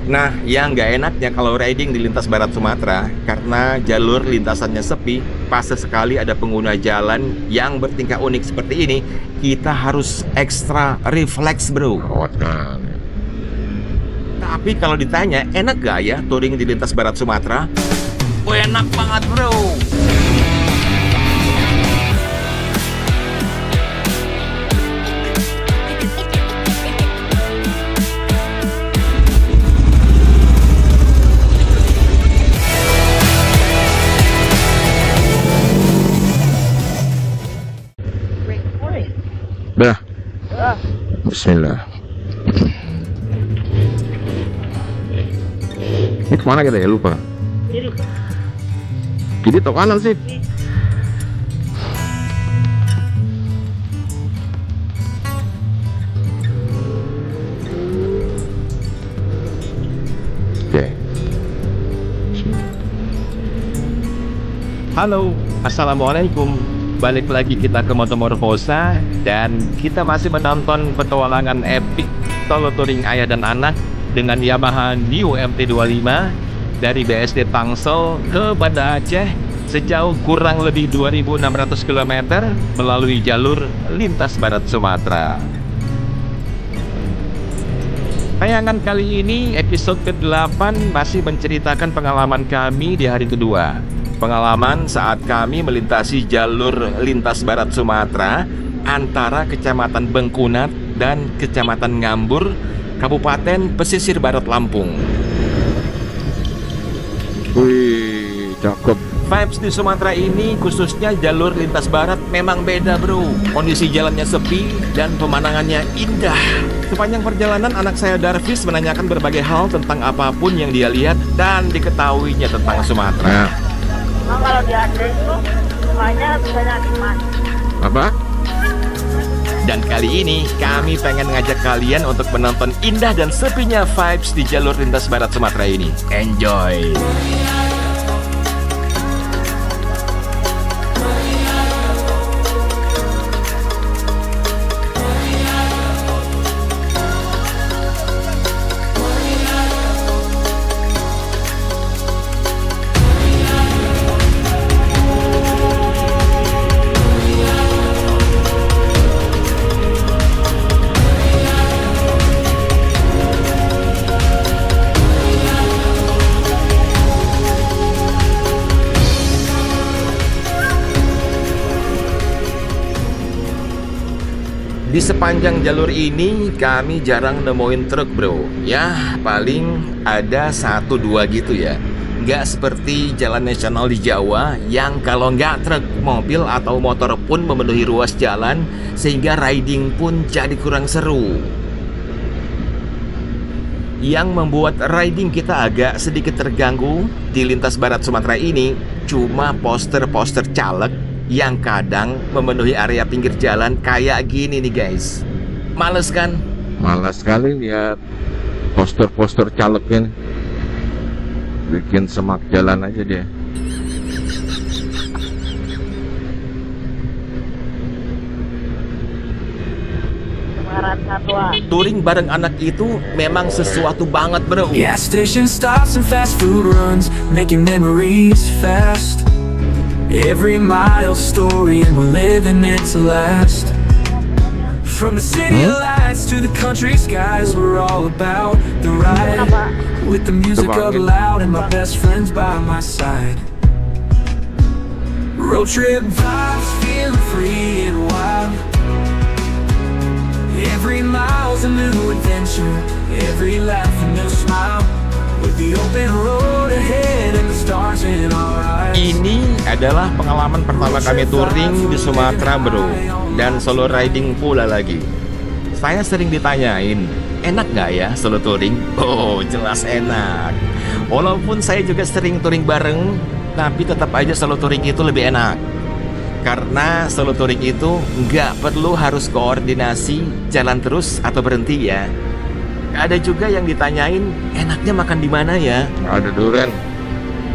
Nah, yang nggak enaknya kalau riding di lintas barat Sumatera, karena jalur lintasannya sepi, pas sekali ada pengguna jalan yang bertingkah unik seperti ini, kita harus ekstra refleks, bro. Gawat kan. Tapi kalau ditanya, enak gak ya touring di lintas barat Sumatera? Oh, enak banget, bro. Dah. Bismillah. Ini kemana kita ya, lupa. Kiri atau kanan sih? Oke. Halo, Assalamualaikum. Balik lagi kita ke Motomorfosa, dan kita masih menonton petualangan epic solo touring ayah dan anak dengan Yamaha New MT-25 dari BSD Tangsel ke Banda Aceh sejauh kurang lebih 2.600 km melalui jalur lintas barat Sumatera. Tayangan kali ini episode ke-8 masih menceritakan pengalaman kami di hari kedua. Pengalaman saat kami melintasi jalur lintas barat Sumatera antara Kecamatan Bengkunat dan Kecamatan Ngambur, Kabupaten Pesisir Barat Lampung. Wih, cakep. Vibes di Sumatera ini, khususnya jalur lintas barat, memang beda, bro. Kondisi jalannya sepi dan pemandangannya indah. Sepanjang perjalanan, anak saya Darvis menanyakan berbagai hal tentang apapun yang dia lihat dan diketahuinya tentang Sumatera. Kalau di Aceh itu semuanya bisa nikmat. Apa? Dan kali ini kami pengen ngajak kalian untuk menonton indah dan sepinya vibes di jalur lintas barat Sumatera ini. Enjoy! Di sepanjang jalur ini kami jarang nemuin truk, bro. Ya paling ada 1-2 gitu ya. Nggak seperti jalan nasional di Jawa yang kalau nggak truk, mobil atau motor pun memenuhi ruas jalan, sehingga riding pun jadi kurang seru. Yang membuat riding kita agak sedikit terganggu di lintas barat Sumatera ini cuma poster-poster caleg yang kadang memenuhi area pinggir jalan kayak gini nih, guys. Males kan? Malas sekali lihat poster-poster calegnya. Bikin semak jalan aja dia. Touring bareng anak itu memang sesuatu banget, bro. Gas station stops and fast food runs, making memories fast. Every mile's a story and we're living it to last. From the city lights to the country skies, we're all about the ride. With the music up loud and my best friends by my side. Road trip vibes, feeling free and wild. Every mile's a new adventure, every laugh a new smile. With the open road ahead and the stars in our eyes. Ini adalah pengalaman pertama kami touring di Sumatera, bro. Dan solo riding pula lagi. Saya sering ditanyain, enak nggak ya solo touring? Oh, jelas enak. Walaupun saya juga sering touring bareng, tapi tetap aja solo touring itu lebih enak. Karena solo touring itu nggak perlu harus koordinasi, jalan terus atau berhenti ya. Ada juga yang ditanyain, enaknya makan di mana ya? Ada durian.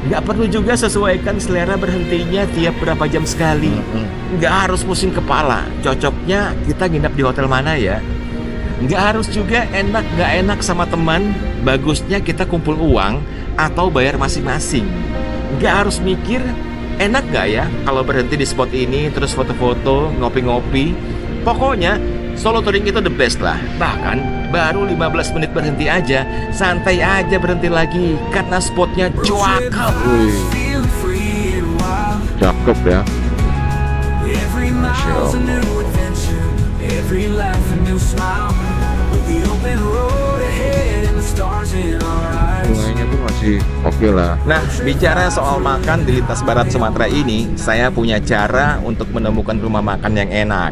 Nggak perlu juga sesuaikan selera berhentinya tiap berapa jam sekali. Nggak harus pusing kepala. Cocoknya kita nginep di hotel mana ya? Nggak harus juga enak nggak enak sama teman. Bagusnya kita kumpul uang atau bayar masing-masing. Nggak harus mikir enak nggak ya kalau berhenti di spot ini terus foto-foto, ngopi-ngopi. Pokoknya solo touring itu the best lah. Bahkan baru 15 menit berhenti aja, santai aja berhenti lagi karena spotnya cakep. Wih, cakep ya. Every mile's a new adventure, every life a new smile. With the open road ahead and the stars in our eyes. Sungainya tuh masih oke lah. Nah, bicara soal makan di lintas barat Sumatera ini, saya punya cara untuk menemukan rumah makan yang enak.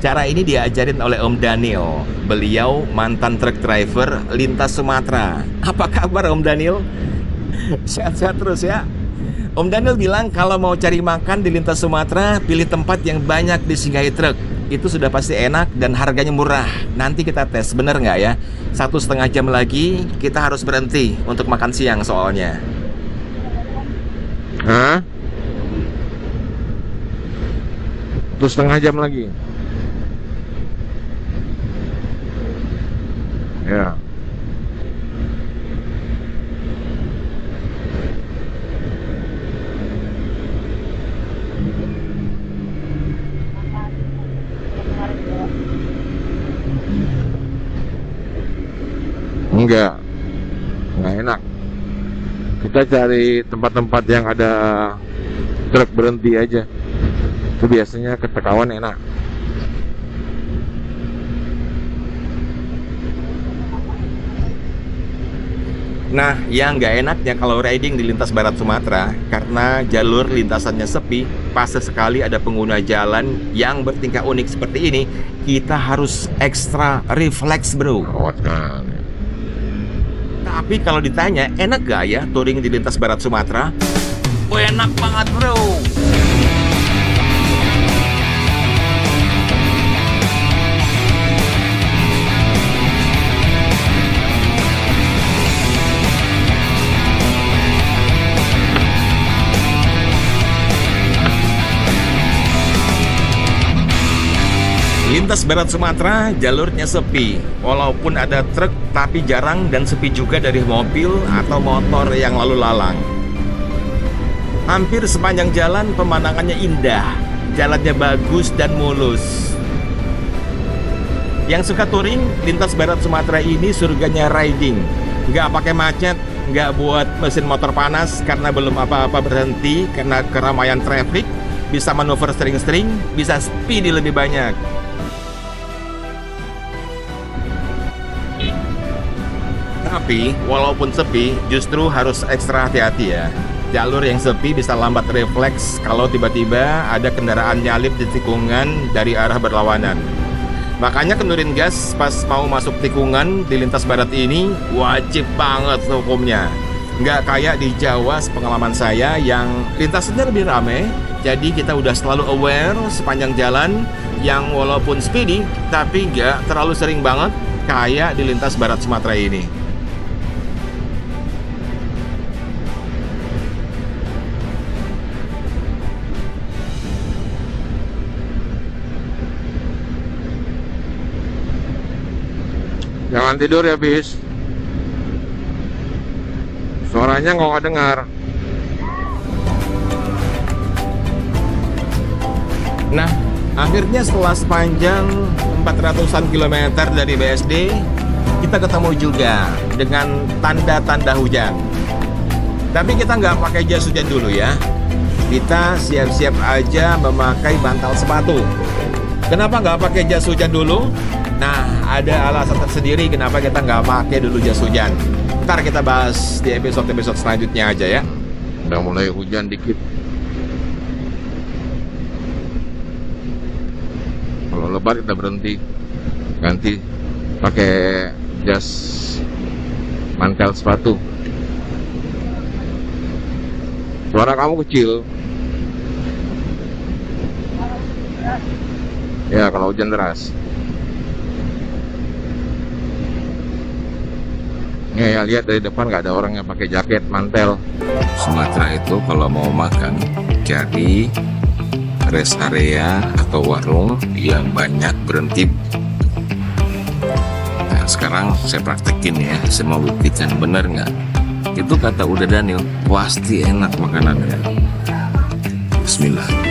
Cara ini diajarin oleh Om Daniel. Beliau mantan truk driver lintas Sumatera. Apa kabar Om Daniel? Sehat-sehat terus ya. Om Daniel bilang kalau mau cari makan di lintas Sumatera, pilih tempat yang banyak disinggahi truk. Itu sudah pasti enak dan harganya murah. Nanti kita tes, bener nggak ya? 1,5 jam lagi kita harus berhenti untuk makan siang soalnya. Hah? 1,5 jam lagi. Ya. Enggak enak. Kita cari tempat-tempat yang ada truk berhenti aja. Itu biasanya ketekawan enak. Nah, yang nggak enaknya kalau riding di lintas barat Sumatera, karena jalur lintasannya sepi, pas sekali ada pengguna jalan yang bertingkah unik seperti ini, kita harus ekstra refleks bro. Awas kan. Tapi kalau ditanya, enak gak ya touring di lintas barat Sumatera? Oh, enak banget bro. Lintas barat Sumatera jalurnya sepi. Walaupun ada truk tapi jarang dan sepi juga dari mobil atau motor yang lalu lalang. Hampir sepanjang jalan pemandangannya indah, jalannya bagus dan mulus. Yang suka touring, lintas barat Sumatera ini surganya riding. Nggak pakai macet, nggak buat mesin motor panas karena belum apa-apa berhenti karena keramaian traffic, bisa manuver sering-sering, bisa speedy lebih banyak. Tapi, walaupun sepi, justru harus ekstra hati-hati ya. Jalur yang sepi bisa lambat refleks kalau tiba-tiba ada kendaraan nyalip di tikungan dari arah berlawanan. Makanya kendurin gas pas mau masuk tikungan di lintas barat ini wajib banget hukumnya. Nggak kayak di Jawa sepengalaman saya yang lintasannya lebih rame, jadi kita udah selalu aware sepanjang jalan yang walaupun speedy, tapi nggak terlalu sering banget kayak di lintas barat Sumatera ini. Jangan tidur ya bis. Suaranya nggak dengar. Nah, akhirnya setelah sepanjang 400-an kilometer dari BSD, kita ketemu juga dengan tanda-tanda hujan. Tapi kita nggak pakai jas hujan dulu ya. Kita siap-siap aja memakai bantal sepatu. Kenapa nggak pakai jas hujan dulu? Nah, ada alasan tersendiri kenapa kita nggak pakai dulu jas hujan. Ntar kita bahas di episode-episode selanjutnya aja ya. Udah mulai hujan dikit. Kalau lebat kita berhenti, ganti pakai jas mantel sepatu. Suara kamu kecil. Ya, kalau hujan deras. Ya, lihat dari depan nggak ada orang yang pakai jaket mantel. Sumatera itu kalau mau makan cari rest area atau warung yang banyak berhenti sekarang saya praktekin ya, saya mau buktikan bener nggak. Itu kata udah Daniel, pasti enak makanannya. Bismillah.